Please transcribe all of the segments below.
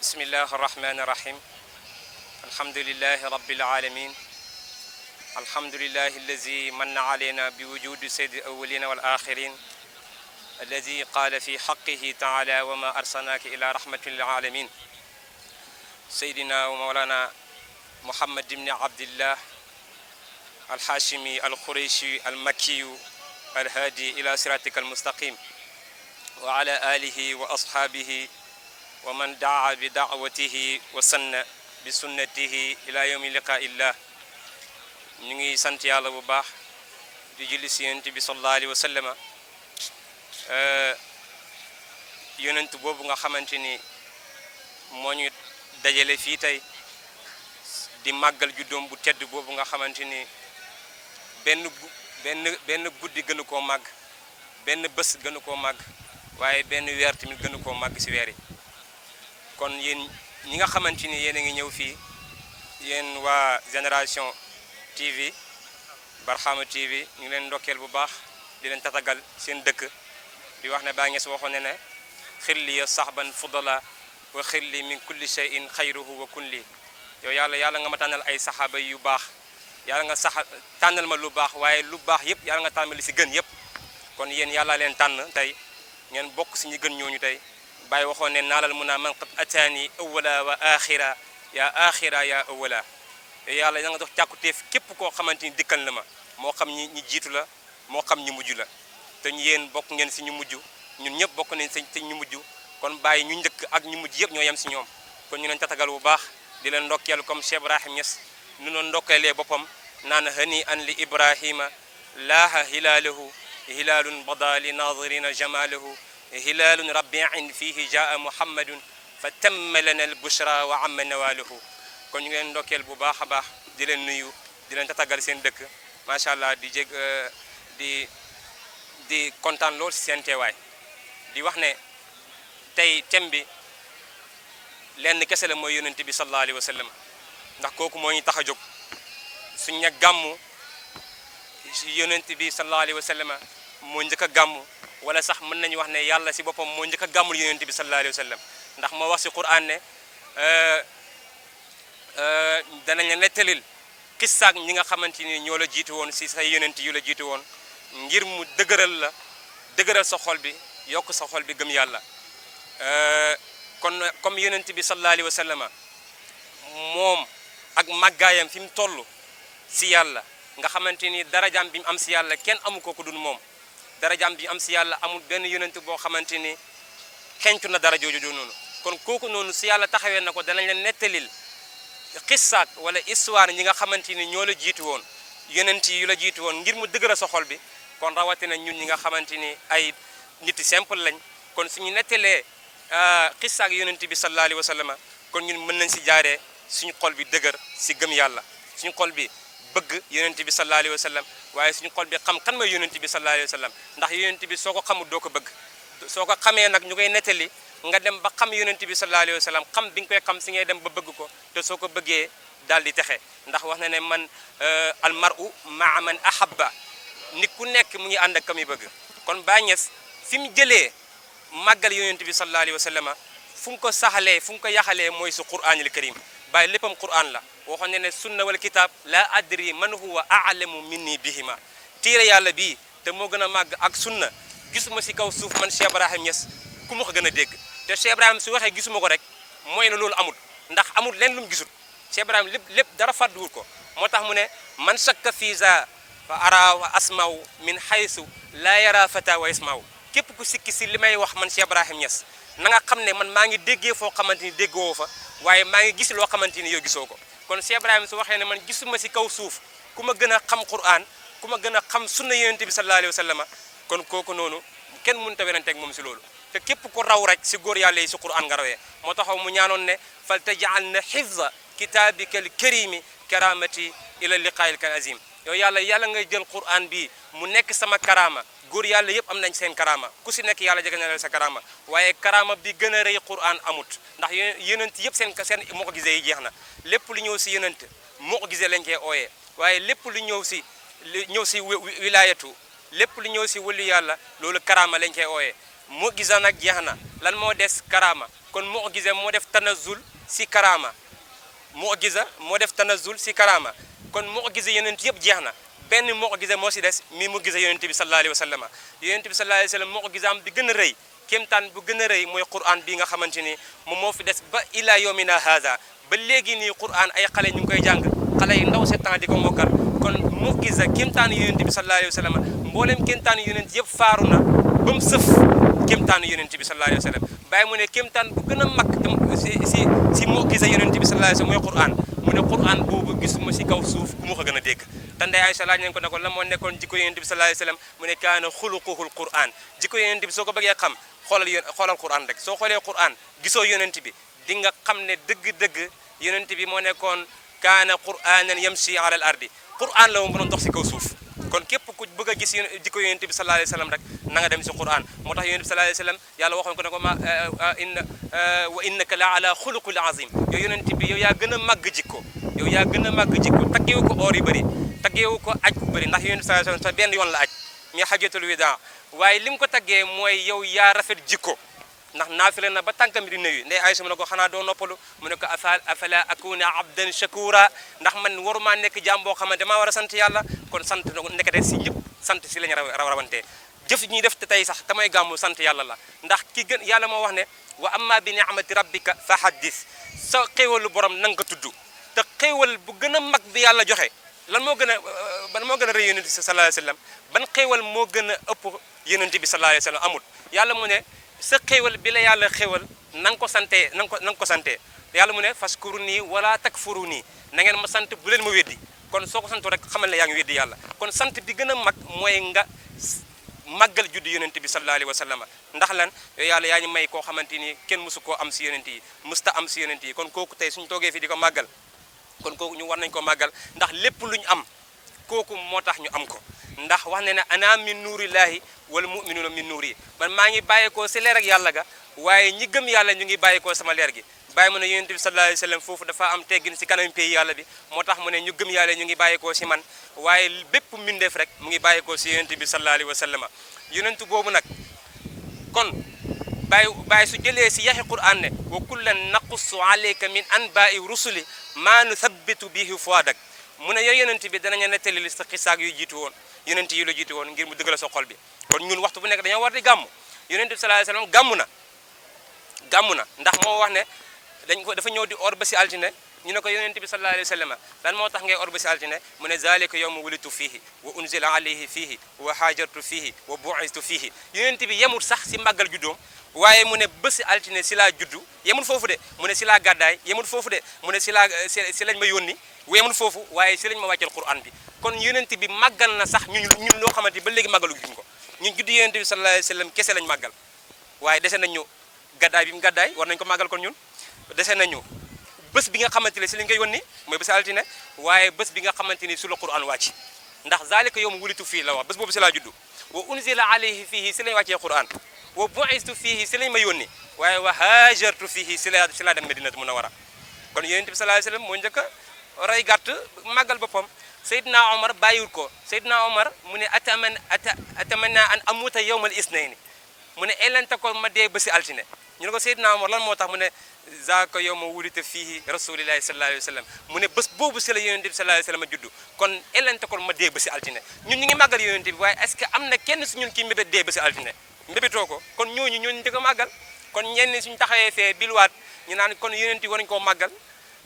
بسم الله الرحمن الرحيم الحمد لله رب العالمين الحمد لله الذي من علينا بوجود سيد الأولين والآخرين الذي قال في حقه تعالى وما أرسلناك إلى رحمة للعالمين سيدنا ومولانا محمد بن عبد الله الحاشمي القريشي المكي الهادي إلى صراطك المستقيم وعلى آله وأصحابه ومن دعا بدعوته وسن بسنته إلى يوم لقاء الله ñu ngi sant yàlla bu baax di julli si yonent bi sallallahu alayhi wa sallam yonent boobu nga xamante ni moo ñu dajale fii tey di màggal juddoom bu tedd boobu nga xamante ni benn guddi gënu koo màgg benn bés gënu koo màgg waaye benn weer tamit gënu koo màgg si weer yi kon yéen ñi nga xamante ni yéen a ngi ñëw fii yéen waa Génération TV Barhama TV ñu ngi leen ndokkeel bu baax di leen tatagal seen dëkk di wax ne baa ngees waxoon ne xilli ya saxban fudala wa xilli min kulli shay'in xayruhu wa kulli yow yàlla nga ma tànnal ay saxaaba yu baax yàlla nga tànnal ma lu baax waaye lu baax yëpp yàlla nga tànnal li si gën yëpp kon yéen yàlla leen tànn tey ngeen bokk si ñi gën ñooñu tey bàyyi waxoon ne naalal mun naa man qad ataani awwala wa axira ya awwala yàlla da nga dox càkkutéef képp koo xamante ni dikkal na ma moo xam ñi jiitu la moo xam ñi mujj la te yéen bokk ngeen si ñu mujj ñun ñëpp bokk nañ si ñu mujj kon bàyyi ñu njëkk ak ñu mujj yëpp ñoo yem si ñoom kon ñu leen tatagal bu baax di leen ndokkeel comme Cheikh Ibrahim Niass nu noon ndokkeelee boppam naan hani an li ibrahima laaha hilaaluhu hilaalun bada li nadirina jamaaluhu hilaalun rabiin fihi jaa muhammadun fa tamma lana al bushra wa amma nawaaluhu kon ñu ngi leen ndokkeel bu baax a baax di leen nuyu di leen tatagal seen dëkk macha allah di kontaan lool si seen teewaay di wax ne tey thème bi lenn kese la mooy yonent bi sallallahu alayhi wa sallam ndax kooku moo ñu tax a jóg suñ ne gàmmu yonent bi sallallahu alayhi wa sallam moo njëkk a gàmmu wala sax mën nañu wax ne yàlla si boppam moo njëkk a gàmmul yonent bi sallallahu alayhi wa sallam ndax moo wax si Qur'an ne danañ la nettalil xissaak ñi nga xamante ni ñoo la jiitu woon si say yonent yu la jiitu woon ngir mu dëgëral sa xol bi yokk sa xol bi gëm yàlla kon comme yonent bi sallallahu alayhi wa sallam moom ak màggaayam fi mu toll si yàlla nga xamante ni darajaam bi mu am si yàlla kenn amu ko ku dul moom darajaam bi mu am si yàlla amul benn yonent boo xamante ni xencu na dara jooju noonu kon kooku noonu si yàlla taxawee na ko danañ leen nettalil xissaak wala histoire ñi nga xamante ni ñoo la jiitu woon yonent yi yu la jiitu woon ngir mu dëgëral sa xol bi kon rawatina ñun ñi nga xamante ni ay nit simple lañ kon suñu nettalee xissaak yonent bi sallallahu alayhi wa sallam kon ñun mën nañ si jaaree suñu xol bi dëgër si gëm yàlla suñu xol bi bëgg yonent bi sallallahu alayhi wa sallam waaye suñu xol bi xam kan mooy yonent bi sallallahu alayhi wa sallam ndax yonent bi soo ko xamul doo ko bëgg soo ko xamee nag ñu koy nettali nga dem ba xam yonent bi sallallahu alayhi wa sallam xam bi nga koy xam si ngay dem ba bëgg ko te soo ko bëggee daal di texe ndax wax na ne man al mar'u ma'a man ahabba nit ku nekk mu ngi ànd ak ka muy bëgg kon Baay Ñas fi mu jëlee màggal yonent bi sallallahu alayhi wa sallam fu mu ko saxalee fu mu ko yaxalee mooy su Qur'anil Karim Baay léppam Qur'an la waxoon ne ne sunna wal kitab la adri man huwa a'lamu minni bihima téere yàlla bii te moo gën a màgg ak sunna gisuma si kaw suuf man Cheikh Ibrahim Niass ku ma ko gën a dégg te Cheikh Ibrahim su waxee gisuma ko rek mooy na loolu amul ndax amul leen lu mu gisul Cheikh Ibrahim lépp dara fàdduwul ko moo tax mu ne man shakka fii za fa ara wa asmaw min haysu la yara fata wa ismaw képp ku sikki si li may wax man Cheikh Ibrahim Niass na nga xam ne man maa ngi déggee foo xamante ni déggoo fa waaye maa ngi gis loo xamante ni yow gisoo ko kon Cheikh Ibrahim su waxee ne man gisuma si kaw suuf ku ma gën a xam Qur'an ku ma gën a xam sunna yonent bi sallallahu alayhi wa sallam kon kooku noonu kenn mënut a weranteeg moom si loolu te képp ku raw rek si góor yàlla yi si Qur'an nga rawee moo taxaw mu ñaanoon ne fal taj'alna hifza kitabika al karimi karamati ila liqaa'il azim yow yàlla ngay jël Qur'an bi mu nekk sama karama góor yàlla yëpp am nañ seen karama ku si nekk yàlla jege na la sa karama waaye karama bi gën a rëy Qur'an amut ndax yonent yëpp seen mu'jiza yi jeex na lépp lu ñëw si yonent mu'jiza lañ koy ooyee waaye lépp lu ñëw si wilayatu lépp lu ñëw si wëlu yàlla loolu karama lañ koy ooyee mu'jiza nag jeex na lan moo des karama kon mu'jiza moo def tanazul si karama mu'jiza moo def tanazul si karama kon mu'jiza yonent yëpp jeex na benn mu'jiza moo si des mi mu'jiza yonent bi sallallahu alayhi wa sallam yonent bi sallallahu alayhi wa sallam mu'jizaam bi gën a rëy kéemtaan bu gën a rëy mooy Qur'an bi nga xamante ni moom moo fi des ba ila yawmina haza ba léegi nii Qur'an ay xale ñu ngi koy jàng xale yu ndaw 7 ans di ko mokkal kon mu'jiza kéemtaanu yonent bi sallallahu alayhi wa sallam mboolem kéemtaanu yonent yëpp faaru na ba mu sëf kéemtaanu yonent bi sallallahu alayhi wa sallam bàyyi mu ne kéemtaan bu gën a mag si mu'jiza yonent bi sallallahu alayhi wa sallam mooy Qur'an mu ne Qur'an boobu gisuma si kaw suuf ku mu ko gën a dégg te Ndey Aysa laaj nañ ko ne ko la moo nekkoon jikko yonent bi sallallahu alayhi wa sallam mu ne kaana xuluquhul Qur'an jikko yonent bi soo ko bëggee xam xoolal Qur'an rek soo xoolee Qur'an gisoo yonent bi di nga xam ne dëgg-dëgg yonent bi moo nekkoon kaana qur'anan yamshi ala al ardi Qur'an la mu doon dox si kaw suuf kon képp ku bëgg a gis jikko yonent bi sallallahu alayhi wa sallam rek na nga dem si Qur'an moo tax yonent bi sallallahu alayhi wa sallam yàlla waxoon ko ne ko wa innaka la ala xuluqul azim yow yonent bi yow yaa gën a màgg jikko yow yaa gën a màgg jikko taggeewu ko or yu bëri taggeewu ko aj bu bëri ndax yonent bi sallallahu alayhi wa sallam benn yoon la aj mi hajjatul wida waaye lim ko taggee mooy yow yaa rafet jikko ndax naafile na ba tànkam bi di nuyu Ndey Aysa mu ne ko xanaa doo noppalu mu ne ko afala akuna abdan shakura ndax man waruma nekk jaam boo xamante damaa war a sant yàlla kon sant nekkate si ñëpp sant si lañu rawantee jëf ñuy def te tey sax te mooy gàmmu sant yàlla la ndax ki gën yàlla moo wax ne wa amma bi ni'mati rabbika fa haddis sa xéewalu borom na nga ko tudd te xéewal bu gën a mag bi yàlla joxe lan moo gën a ban moo gën a rëy yonent bi sallallahu alayhi wa sallam ban xéewal moo gën a ëpp yonent bi sallallahu alayhi wa sallam amul yàlla mu ne sa xéewal bi la yàlla xéewal na nga ko santee na nga ko santee yàlla mu ne fashkuruni wala takfuruni na ngeen ma sant bu leen ma weddi kon soo ko santoo rek xamal ne yaa ngi weddi yàlla kon sant bi gën a mag mooy nga màggal juddu yonent bi sallallahu alayhi wa sallam ndax lan yàlla yaa ñu may koo xamante ni kenn mësu koo am si yonent yi mësta am si yonent yi kon kooku tey suñu toogee fii di ko màggal kon kooku ñu war nañ ko màggal ndax lépp lu ñu am kooku moo tax ñu am ko ndax wax ne ne ana min nuurillahi wal mu'minuna min nuuri man maa ngi bàyyeekoo si leer ak yàlla ga waaye ñi gëm yàlla ñu ngi bàyyeekoo sama leer gi bàyyi mu ne yonent bi sallallahu alayhi wa sallam foofu dafa am teggin si kanam pays yàlla bi moo tax mu ne ñu gëm yàlla ñu ngi bàyyeekoo si man waaye bépp mbindeef rek mu ngi bàyyeekoo si yonent bi sallallahu alayhi wa sallam yonent boobu nag kon bàyyi su jëlee si yaxi Qur'an ne wa kullan naqussu alayka min anba'i rusuli maa nuthabbitu bihi fuadak mu ne yooyu yonent bi danañu nettali li sa xisaak yu jiitu woon yonent yi la jiitu woon ngir mu dëggal sa xol bi kon ñun waxtu bu nekk dañoo war di gàmm yonent bi sallallahu alayhi wa sallam gàmm na ndax moo wax ne dafa ñëw di or ba si altine ñu ne ko yonent bi sallallahu alayhi wa sallam lan moo tax ngay or ba si altine mu ne zalika yawmu wulitu fiihi wa unzila alayhi fiihi wa haajartu fiihi wa bu'istu fiihi yonent bi yemul sax si màggal juddoom waaye mu ne bési altine si laa juddu yemul foofu de mu ne si laa gàddaay yemul foofu de mu ne si lañ ma yónni yemul foofu waaye si lañ ma wàccal Qur'an bi kon yonent bi màggal na sax ñun loo xamante ni ba léegi màggalu guñ ko ñun juddu yonent bi sallallahu alayhi wa sallam kese lañ màggal waaye dese nañ ñu gàddaay bi mu gàddaay war nañ ko màggal kon ñun dese nañu bés bi nga xamante ne si lañ koy yónni mooy bési altine waaye bés bi nga xamante ni su la Qur'an wàcc ndax zalika yawmu wulitu fii la wax bés boobu si laa juddu wa unzila alayhi fiihi si lañ wàccee Qur'an wa bu'istu fiihi si lañ ma yónni waaye wa haajartu fiihi si laa dem Madinatu Munawwara kon yonent bi sallallahu alayhi wa sallam moo njëkk a rey gàtt màggal boppam Seydina Omar bàyyiwul ko Seydina Omar mu ne atamanna an amuta yawmal isnayni mu ne elente ko ma dee bési altine ñu ne ko Seydina Omar lan moo tax mu ne zaaka yawma wulita fiihi rasulillahi sallallahu alayhi wa sallam mu ne bés boobu si la yonent bi sallallahu alayhi wa sallam juddu kon elente ko ma dee bési altine ñun ñu ngi màggal yonent bi waaye est-ce que am na kenn su ñun kii mbébét dee bési altine mbébétoo ko kon ñooñu di ko màggal kon ñenn suñu taxawee fee bilwaat ñu naan kon yonent yi waruñu koo màggal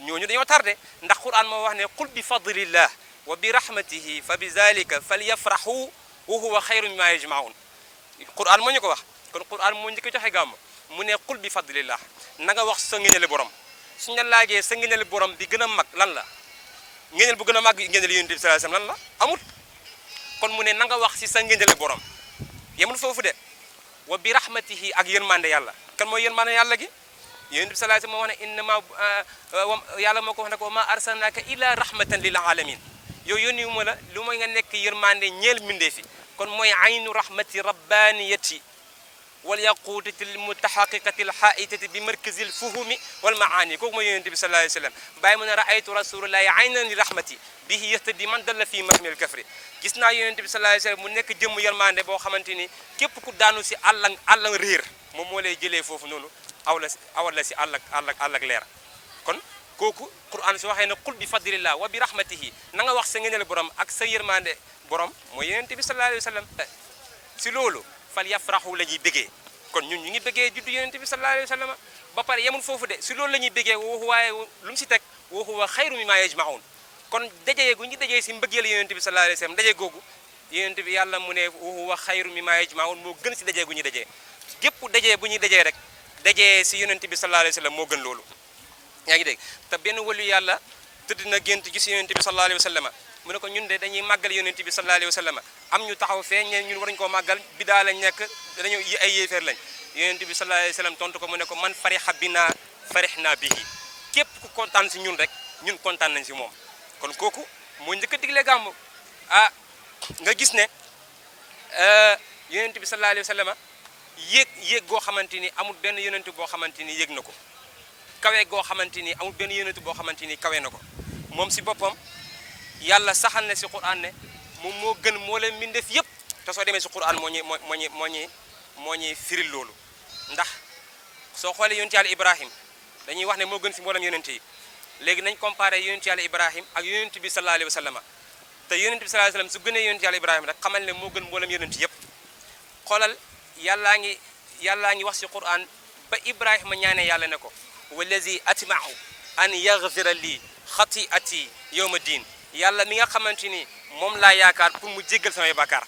ñooñu dañoo tardé ndax Qur'an moo wax ne qul bi fadlillah wa bi rahmatihi fa bi zalika falyafrahu wa huwa xayrun mimma yajmaun Qur'an moo ñu ko wax kon Qur'an moo njëkk joxe gàmm mu ne qul bi fadlillah na nga wax sa ngëneelu borom suñu la laajee sa ngëneelu borom bi gën a mag lan la ngëneel bu gën a mag ngëneel yonent bi sallallahu alayhi wasallam lan la amut kon mu ne na nga wax si sa ngëneelu borom yemul foofu de wa bi rahmatihi ak yërmande yàlla kan mooy yërmande yàlla gi yonent bi sallallahu alayhi wasallam moo wax ne innama yàlla moo ko wax ne ko ma arsalnaka illa rahmatan lil alamin yow yónni wu ma la lu mooy nga nekk yërmande ñeel mbindee fi kon mooy aynu rahmati rabbaniyati wal yaqutati l mutahaqiqati l haitati bi markazil fuhumi wal maani kooku mooy yonente bi sallallahu alayhi wa sallam bàyyi mu ne raaytu rasulullahi aynan li rahmati bihi yahtadi man dalla fii mahmil kafri gis naa yonente bi sallallahu alayhi wa sallam mu nekk jëmm yërmande boo xamante ni képp ku daanu si àllang réer moom moo lay jëlee foofu noonu awal la si àll ak leer kon kooku Qur'an si waxee ne qul bi fadlillah wa bi rahmatihi na nga wax sa ngëneel borom ak sa yërmande borom mooy yonente bi sallallahu alayhi wa sallam si loolu fal yafraxu la ñuy bëggee kon ñun ñu ngi bëggee juddu yonente bi sallallahu alayhi wa sallam ba pare yemul foofu de si loolu la ñuy bëggee waxu waaye lu mu si teg waxu wa xayru mimma yajmaun kon dajee gu ñu dajee si mbëggeel yonente bi sallallahu alayhi wa sallam daje googu yonente bi yàlla mu ne waxu wa xayru mimma yajmaun moo gën si dajee gu ñuy dajee gépp dajee bu ñuy dajee rek dajee si yonente bi sallallahu alayhi wa sallam moo gën loolu yaa ngi dégg te benn wàllu yàlla tëdd na gént gis yonente bi sallallahu alayhi wa sallam mu ne ko ñun de dañuy màggal yonente bi sallallahu alayhi wa sallam am ñu taxaw fee ñeen ñun waruñu koo màggal bidaa lañ nekk dañu ay yéeféer lañ yonente bi sallallahu alayhi wa sallam tontu ko mu ne ko man fariha bina farihna bihi képp ku kontaan si ñun rek ñun kontaan nañ si moom kon kooku moo njëkk a digle gàmmu nga gis ne yonente bi sallallahu alayhi wa sallam yéeg goo xamante ni amul benn yonente boo xamante ni yéeg na ko kawe goo xamante ni amul benn yonente boo xamante ni kawe na ko moom si boppam yàlla saxal na si Qur'an ne moom moo gën moo leen mbindeef yëpp te soo demee si Qur'an moo ñuy firil loolu ndax soo xoolee yonent yàlla Ibrahim dañuy wax ne moo gën si mboolem yonent yi léegi nañ comparé yonent yàlla Ibrahim ak yonent bi sallallahu alayhi wa sallam te yonent bi sallallahu alayhi wa sallam su gënee yonent yàlla Ibrahim rek xamal ne moo gën mboolem yonent yëpp xoolal yàllaa ngi wax si Qur'an ba Ibrahima ñaanee yàlla ne ko wallazi atma'u an yaghfira lii xati'ati yawma diin yàlla mi nga xamante ni moom laa yaakaar pour mu jéggal samay bàkkaar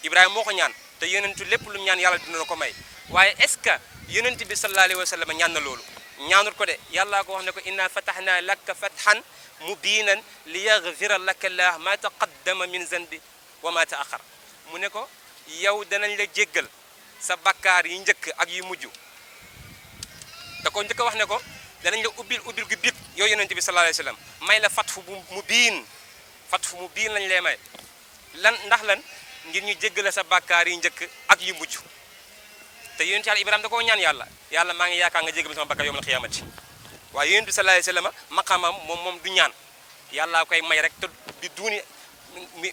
Ibrahima moo ko ñaan te yonentu lépp lu mu ñaan yàlla dina ko may waaye est-ce que yonent bi sallallahu alayhi wa sallam ñaan na loolu ñaanul ko de yàllaa ko wax ne ko inna fatahna laka fathan mubinan li yaghfira laka allah ma taqaddama min zanbi wa ma ta'akhkhar mu ne ko yow danañ la jéggal sa bakkaar yi njëkk ak yu mujj da ko njëkk a wax ne ko danañ la ubbil gu bit yow yonent bi sallallahu alayhi wa sallam may la fatfu mu biin lañ lay may ndax lan ngir ñu jéggale sa bàkkaar yi njëkk ak yu mujj te yonent yàlla Ibrahima da koo ñaan yàlla maa ngi yaakaar nga jéggal sama bàkkaar yawmal xiyaamati waaye yonent bi sallallahu alayhi wa sallam maqaamam moom du ñaan yàlla koy may rek te di duuni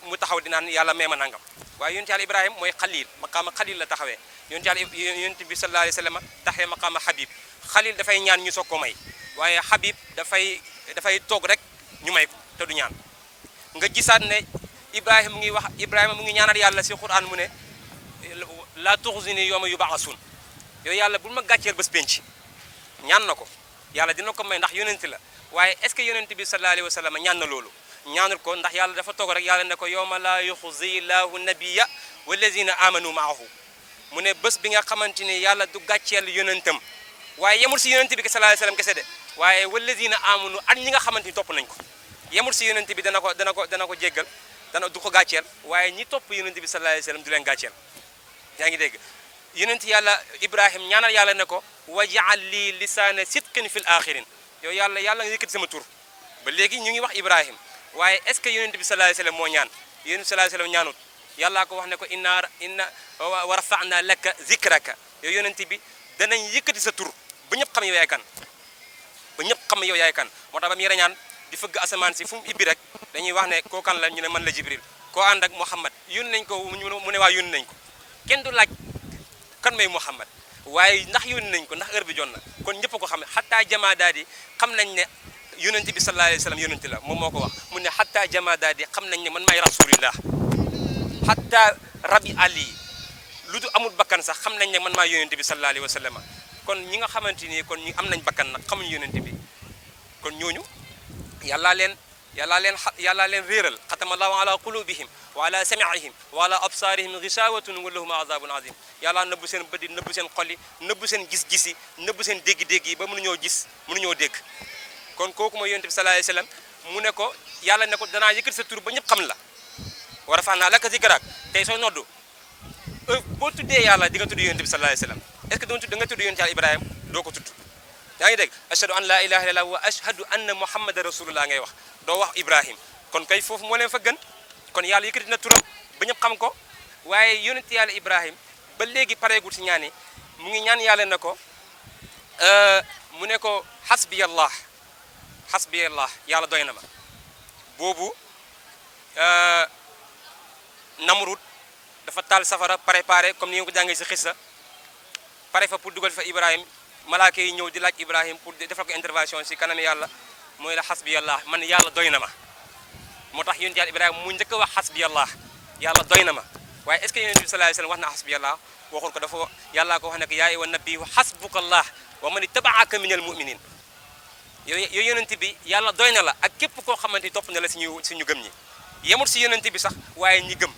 mu taxaw di naan yàlla may ma nangam waaye yonent yàlla Ibrahima mooy xalil maqaama xalil la taxawee yonent bi sallallahu alayhi wa sallam taxawee maqaama habib xalil dafay ñaan ñu soog ko may waaye habib dafay toog rek ñu may ko te du ñaan nga gisaat ne Ibrahima mu ngi ñaanal yàlla si Qur'an mu ne la tuxzini yawma yub'asun yow yàlla bul ma gàcceel bés penc ñaan na ko yàlla dina ko may ndax yonent la waaye est-ce que yonent bi sallallahu alayhi wa sallam ñaan na loolu ñaanul ko ndax yàlla dafa toog rek yàlla ne ko yawma la yuxzi llahu nabiyya wallazina amanu maahu mu ne bés bi nga xamante ni yàlla du gàcceel yonentam waaye yemul si yonent bi sallallahu alayhi wa sallam kese de waaye wallazina amanu ak ñi nga xamante ni topp nañ ko yemul si yonent bi dana ko jéggal du ko gàcceel waaye ñi topp yonent bi sallallahu alayhi wa sallam du leen gàcceel yaa ngi dégg yonent yàlla Ibrahim ñaanal yàlla ne ko waj'al lii lisaana sidqin fil axirin yow yàlla nga yëkkati sama tur ba léegi ñu ngi wax Ibrahim waaye est ce que yonent bi sallallahu alayhi wa sallam moo ñaan yonent bi sallallahu alayhi wa sallam ñaanut yàllaa ko wax ne ko inna wa rafa'na laka zikraka yow yonent bi danañ yëkkati sa tur ba ñëpp xam yow yaay kan moo tax ba mu yore ñaan di fëgg asamaan si fu mu ibbi rek dañuy wax ne koo kan la ñu ne man la Jibril koo ànd ak Muhammad yónni nañ ko mu ne waa yónni nañ ko kenn du laaj kan may Muhammad waaye ndax yónni nañ ko ndax heure bi jot na kon ñëpp ko xam ne xataa jamaa daal di xam nañ ne yonent bi sallallahu alayhi wa sallam yonent la moom moo ko wax mu ne xataa jamaa daal di xam nañ ne man maay rasulillah xataa rabi ali lu du amul bakkan sax xam nañ ne man maay yonent bi sallallahu alayhi wa sallam kon ñi nga xamante ni kon ñu am nañ bakkan nag xamuñu yonent bi kon ñooñu yàllaa leen réeral xatama allahu ala qulubihim wa ala sami'ihim wa ala absaarihim ghishawatun wa lahum azabun azim yàllaa nëbbu seen bët yi nëbbu seen xol yi nëbbu seen gis-gis yi nëbbu seen dégg-dégg yi ba mënuñoo gis mënuñoo dégg kon kooku mooy yonent bi sallallahu alayhi wa sallam mu ne ko yàlla ne ko danaa yëkkati sa tur ba ñëpp xam la wa rafa'na laka zikrak tey soo noddu boo tuddee yàlla di nga tudd yonent bi sallallahu alayhi wa sallam est-ce que da nga tudd yonent yàlla Ibrahima doo ko tudd yaa ngi dégg ashhadu an la ilaha illallah wa ashhadu anna muhammadan rasulullah ngay wax doo wax Ibrahim kon kay foofu moo leen fa gën kon yàlla yëkkati na turam ba ñëpp xam ko waaye yonent yàlla Ibrahim ba léegi pareegul si ñaan yi mu ngi ñaan yàlla na ko mu ne ko hasbiyallah yàlla doy na ma. boobu Namrud dafa taal safara préparé comme ni nga ko jàngee si xissa pare fa pour dugal fa Ibrahim malaaka yi ñëw di laaj Ibrahim pour defal ko intervention si kanam yàlla mooy la hasbiyallah man yàlla doy na ma. moo tax yonent yàlla Ibrahima mu njëkk a wax hasbiyallah yàlla doy na ma waaye est ce que yonent bi sallallahu alayhi wasallam wax na hasbiyallah waxul ko dafa yàllaa ko wax ne ko yaa ayyuhan nabiyyu hasbukallah wa man ittaba'aka minal mu'minin yow yonent bi yàlla doy na la ak képp koo xamante ni topp na la si ñu gëm ñi yemul si yonent bi sax waaye ñi gëm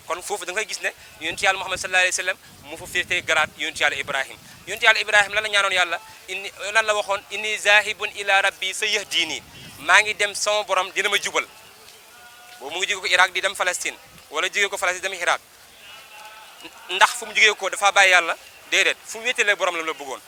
kon foofu da ngay gis ne yonent yàlla Muhammad sallallahu alayhi wasallam mu fa féetee garaat yonent yàlla Ibrahim lan la ñaanoon yàlla lan la waxoon inni zahibun ila rabbi sayahdini maa ngi dem sama borom dina ma jubal boobu mu ngi jóge ko Irak di dem Palestine wala jóge ko Palestine dem Irak ndax fu mu jógee ko dafa bàyyi yàlla déedéet fu mu wéetalee borom la bëggoon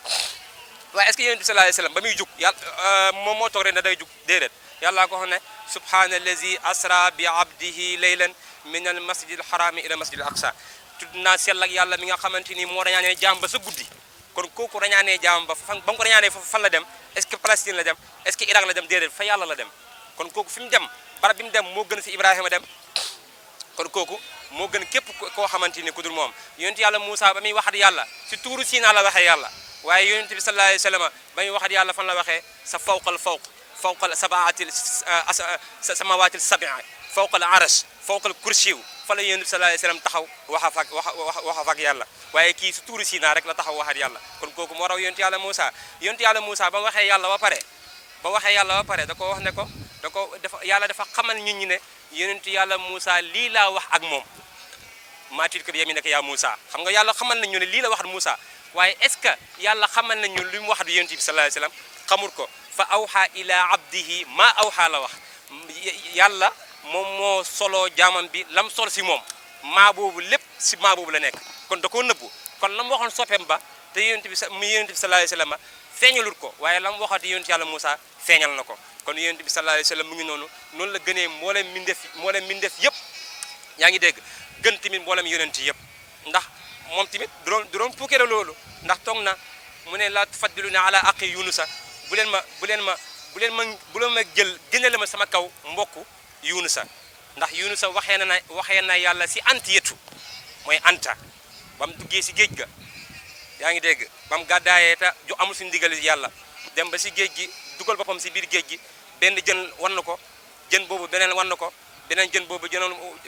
waaye est ce que yonent bi sallallahu alayhi wasallam ba muy jug yàlla moom moo toog rek ne day jug déedéet yàllaa ko xam ne subhaana allazi asra bi abdihi laylan min al masjid al harami ila masjid al aqsa tudd naa sell ak yàlla mi nga xamante ni moo rañaanee jaam ba sa guddi kon kooku rañaanee jaam ba ba mu ko rañaanee fa fan la dem est ce que Palestine la dem est ce que Irak la dem déedéet fa yàlla la dem kon kooku fi mu dem barab bi mu dem moo gën si Ibrahima dem kon kooku moo gën képp koo xamante ni ku dul moom yonent yàlla Moussa ba muy waxat yàlla si tuuru Sinaa la waxee yàlla waaye yonent bi sallallahu alayhi wasallam ba muy waxat yàlla fan la waxee sa fawqal sabaatil samawaatil sab'a fawqal arash fawqal kursiw fa la yonent bi sallallahu alayhi wasallam taxaw waxa fak yàlla waaye kii si tuuru Sinaa rek la taxaw waxat yàlla kon kooku moo raw yonent yàlla Moussa ba mu waxee yàlla ba pare da ko wax ne ko yàlla dafa xamal nit ñi ne yonent yàlla Moussa lii laa wax ak moom maa tilka bi yamiinika yaa Moussa xam nga yàlla xamal nañu ne lii la wax ak Moussa waaye est ce que yàlla xamal nañu li mu wax ak yonent bi sallallahu alayhi wasallam xamul ko fa awha ila abdihi ma awha la wax yàlla moom moo soloo jaamam bi lam sol si moom maa boobu lépp si maa boobu la nekk kon da koo nëbbu kon la mu waxoon soppeem ba te yonent bi sallallahu alayhi wasallam feeñalul ko waaye la mu waxati yonent yàlla Moussa feeñal na ko kon yonent bi sallallahu alayhi wasallam mu ngi noonu la gënee mboolem mindeef yëpp yaa ngi dégg gën tamit mboolem yonent yëpp ndax moom tamit du doon puukere loolu ndax toog na mu ne la tufaddiluna ala aqi yunusa bu leen ma jël gënale ma sama kaw mbokku yunusa ndax yunusa waxee na yàlla si antiyatu mooy anta ba mu duggee si géej ga yaa ngi dégg ba mu gàddaayee ta ju amul si ndigal yàlla dem ba si géej gi dugal boppam si biir géej gi benn jën wan na ko jën boobu beneen wan na ko beneen jën boobu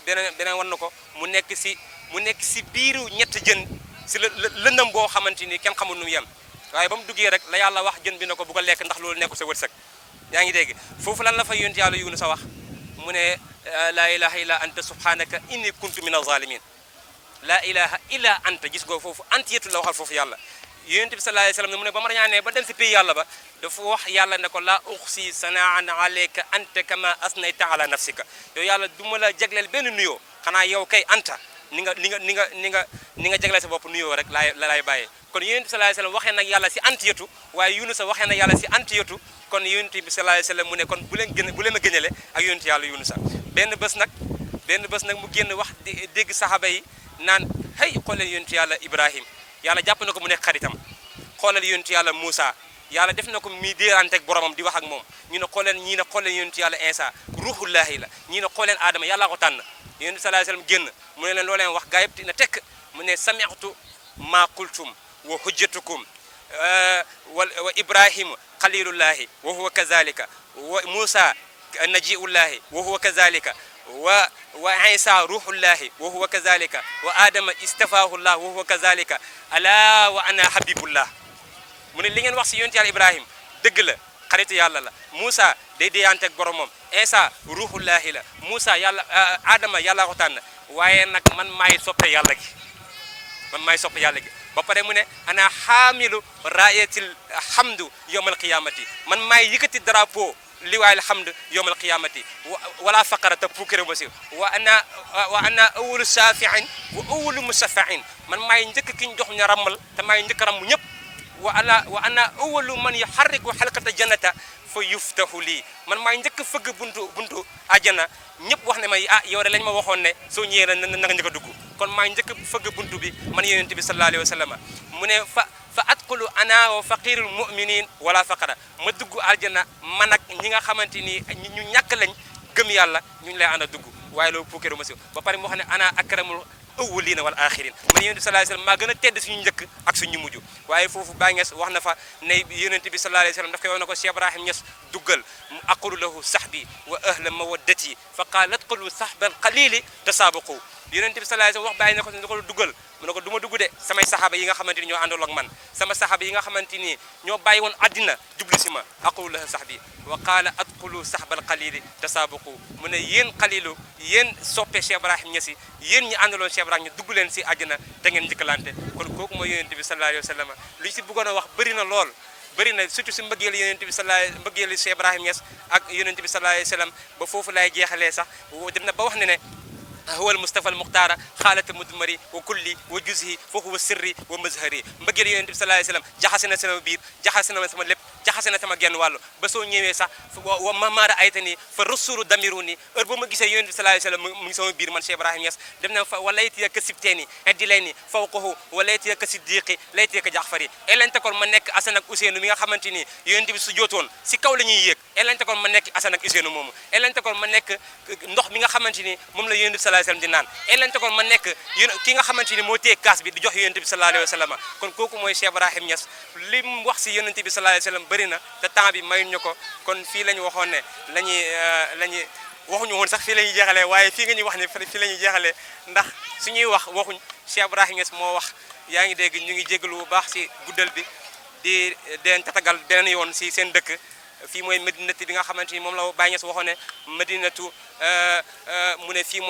beneen wan na ko mu nekk si biiru ñett jën si lëndëm boo xamante ni kenn xamul nu mu yem waaye ba mu duggee rek la yàlla wax jën bi na ko bu ko lekk ndax loolu nekkul sa wërsëg yaa ngi dégg foofu lan la fa yonent yàlla Yunusa wax mu ne laa ilaha illa anta subhanaka inni kuntu min az-zalimin laa ilaha illa anta gis nga foofu antiyatu la waxal foofu yàlla yonent bi sallallahu alayhi wasallam mu ne ba ma rañaanee ba dem si pays yàlla ba dafa wax yàlla ne ko laa uxsi sanaan alayka anta kama asnayta ala nafsika yow yàlla du ma la jagleel benn nuyoo xanaa yow kay anta ni nga jagleel sa bopp nuyoo rek lay bàyyee kon yonent bi sallallahu alayhi wasallam waxee nag yàlla si antiyatu waaye Yunusa waxee nag yàlla si antiyatu kon yonent bi sallallahu alayhi wasallam mu ne kon bu leen ma gënale ak yonent yàlla Yunusa benn bés nag mu génn wax dégg saxaaba yi naan hey xool leen yonent yàlla Ibrahim yàlla jàpp na ko mu nekk xaritam xoolal yonent yàlla Moussa yàlla def na ko muy déeranteeg boromam di wax ak moom ñu ne xool leen yonent yàlla Insa ruhullahi la ñii ne xool leen Adama yàllaa ko tànn yonent bi sallallahu alayhi wasallam génn mu ne leen loo leen wax gaa yëpp na tekk mu ne sami'tu ma qultum wa hujjatukum wa Ibrahim khalilullahi wa huwa kazalika wa Moussa najiullahi wa huwa kazalika wa Isa ruhullahi wa huwa kazalika wa Adama istafahu llah wa huwa kazalika ala wa ana habibullah mu ne li ngeen wax si yonent yàlla Ibrahim dëgg la xaritu yàlla la Moussa day déyante ak boromam Isa ruhullahi la Moussa yàlla Adama yàlla ko tànn waaye nag man maay soppe yàlla gi ba pare mu ne ana xaamilu raayatil hamdu yawmal qiyamati man maay yëkkati drapeau liwaayil hamd yawmal qiyamati wala faqarata puukere ma si wa ana awwalu shafi'in wa awwalu mushafa'in man maay njëkk ki ñu jox ñu rammal te maay njëkk ramm ñëpp wa ana awwalu man yuharriku halqata jannata fa yuftahu lii man maay njëkk fëgg buntu àjjana ñëpp wax ne ma yow de lañ ma waxoon ne soo ñëwee na nga njëkk a dugg kon maa njëkk fëgg buntu bi man yonent bi sallallahu alayhi wa sallam mu ne fa adxulu ana wa faqirul muminin wala faqara ma dugg aljana man ak ñi nga xamante ni ñu ñàkk lañ gëm yàlla ñu lay ànd a dugg waaye loolu puukeru ma si ba pare moo xam ne ana akramul awwalina wal axirin man yonent bi sallallahu alayhi wa sallam maa gën a tedd suñu njëkk ak suñu mujj waaye foofu Baay Ñas wax na fa ne yonent bi sallallahu alayhi wa sallam daf koy wax na ko Cheikh Ibrahim Ñas duggal mu aqulu lahu sahbi wa ahla mawaddati fa qaala adxulu sahbal qalili tasaabaqu yonent bi sallallahu alayhi wa sallam wax Baay na ko duggal mu ne ko du ma dugg de samay saxaaba yi nga xamante ni ñoo àndoon ak man sama saxaaba yi nga xamante ni ñoo bàyyi woon àddina jublu si ma aqulu lahu sahbi wa qaala adxulu sahbal qalili tasaabaqu mu ne yéen xalilu yéen soppe Cheikh Ibrahim Ñas yéen ñi àndaloon Cheikh Ibrahim ñu dugg leen si àddina te ngeen njëkkalante kon kooku mooy yonent bi sallallahu alayhi wa sallam lu ñu si bëggoon a wax bëri na lool bëri na surtout si mbëggeelu yonent bi mbëggeelu Cheikh Ibrahim Ñas ak yonent bi sallallahu alayhi wa sallam ba foofu laay jeexalee sax dem na ba wax ne هو المصطفى المختار خالة مدمري وكلي وجزهي فهو سري ومزهري mbëggeel yonent bi sallallahu alayhi wa sallam jaxase na sama biir jaxase na sama lépp jaxase na sama genn wàllu ba soo ñëwee sax wa mamaara aytani fa rasulu damiruni heure boo ma gisee yonent bi sallallahu alayhi wa sallam mu ngi sama biir man Cheikh Ibrahim Niass dem na fa walayti ka sibteeni eddi lay ni fawqahu walayti ka siddiqi layti ka jaxfari elente kon ma nekk Assane ak Ousseynou mi nga xamante ni yonent bi su jootoon si kaw la ñuy yéeg elente kon ma nekk Assane ak Ousseynou moomu elente kon ma nekk ndox mi nga xamante ni moom la yonent bi sallallahu alayhi wa sallam di naan elente kon ma nekk ki nga xamante ni moo téye kaas bi di jox yonent bi sallallahu alayhi wa sallam kon kooku mooy Cheikh Ibrahim Niass li mu wax si yonent bi sallallahu alayhi wa sallam bëri na te temps bi mayuñ ñu ko kon fii la ñu waxoon ne lañuy waxuñu woon sax fii la ñuy jeexalee waaye fii nga ñuy wax ne fii la ñuy jeexalee ndax suñuy wax waxuñ Cheikh Ibrahim Niass moo wax yaa ngi dégg ñu ngi jégalu bu baax si guddal bi di den tatagal beneen yoon si seen dëkk fii mooy Madinatu bi nga xamante ni moom la Baye Niass waxoon ne Madinatu mu ne fii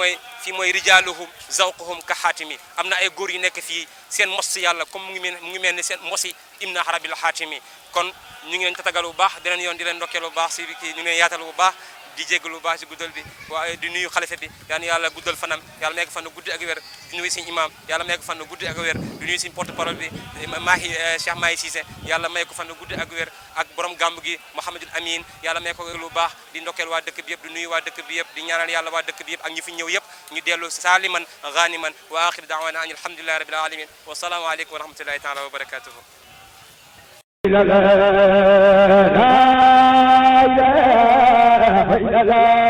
mooy rijaaluhum zawquhum ka xaatimi am na ay góor yu nekk fii seen mos yàlla comme mu ngi mel ni seen mosi ibn arabil xaatimi kon ñu ngi leen tatagal bu baax beneen yoon di leen ndokkeel bu baax si kii ñu ngi leen yaatal bu baax di jégalu bu baax si guddal bi waaye di nuyu xalifa bi yal yàlla guddal fanam yàlla may ko fan guddi ak wér di nuyu suñu imam yàlla may ko fan guddi ak wér di nuyu suñu porte parole bi Cheikh Mahi Cissé yàlla may ko fan guddi ak wér ak borom gàmb gi Mouhamadul Amin yàlla may ko lu baax di ndokkeel waa dëkk bi yëpp di nuyu waa dëkk bi yëpp di ñaanal yàlla waa dëkk bi yëpp ak ñi fi ñëw yëpp ñu dellu saliman ghaniman wa akhir da'wana an alhamdulillahi rabbil alamin wa salaamu aleykum wa rahmatullahi taala wa barakatuhu لا